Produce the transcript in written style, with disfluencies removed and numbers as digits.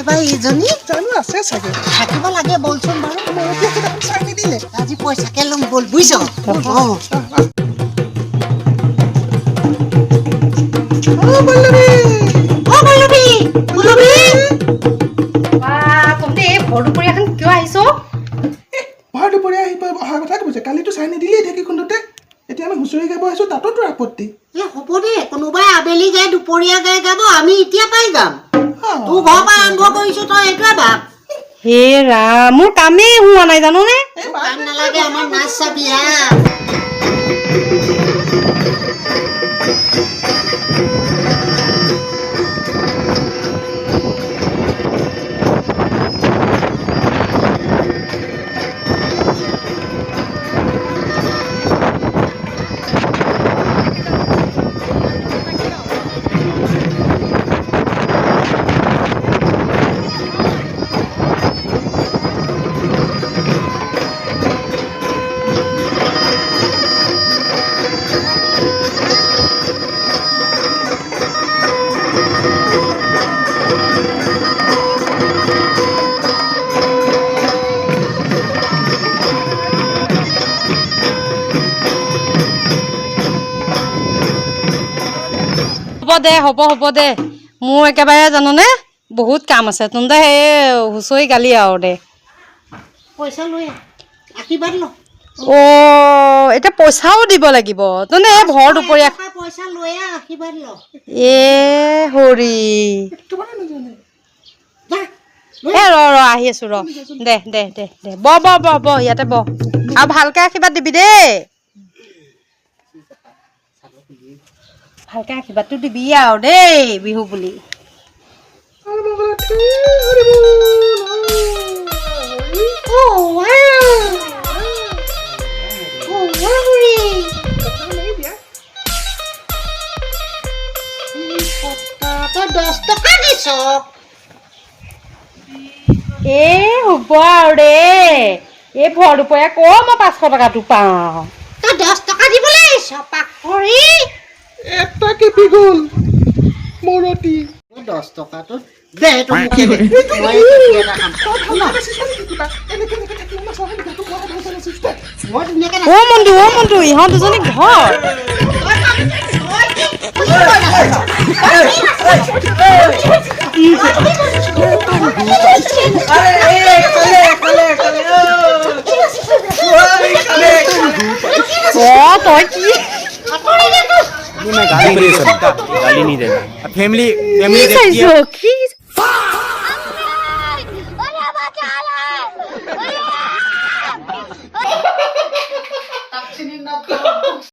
নাই বা এইজনী জানো আছে চাগে থাকিব লাগে বলচোন বাৰু চাই নিদিলে আজি পইচাকে ল'ম বল বুজিছ কিয় আহিছো ভৰ দুপৰীয়া আহি অহাৰ কথা কৈছে কালিতো চাই নিদিলেই ঢেঁকী খুন্দোতে এতিয়া আমি হুঁচৰি গাব আহিছো তাতো তোৰ আপত্তি হ'ব দে কোনোবাই আবেলি গাই দুপৰীয়া গাই গাব আমি এতিয়া পাই যাম তোৰ ঘৰৰ পৰা আৰম্ভ কৰিছো তই এইটোৱে ভাব হে ৰাম মোৰ কামেই হোৱা নাই জানোনে কাম নালাগে আমাৰ নাচ চাবি হা হ'ব দে মোৰ একেবাৰে জানোনে বহুত কাম আছে তুন্দে সেই হুঁচৰি গালি আৰু দে পইচা লৈ আশীৰ্বাদ ল এতিয়া পইচাও দিব লাগিব তুন্দে ভৰ দুপৰীয়া পইচা লৈ আশীৰ্বাদ ল হৰি ৰ আহি আছো ৰ দে দে দে দে ব ইয়াতে ব আৰু ভালকে আশীৰ্বাদ দিবি দেই ভালকে আশীৰ্বাদটো দিবি আৰু দেই বিহু বুলি তই 10 টকা দিছ হ'ব আৰু দেই এই ভৰ দুপৰীয়া ক মই 500 টকাটো পাওঁ তই 10 টকা দিবলৈ আহিছ পাখৰি এটা কেপি গ'ল মৰতি 10 টকাটো দে তো মুখে দে মই এটা কাম মন্টু ইহঁত দুজনী ঘৰ তই কি गाली नहीं देना फैमिली देखती है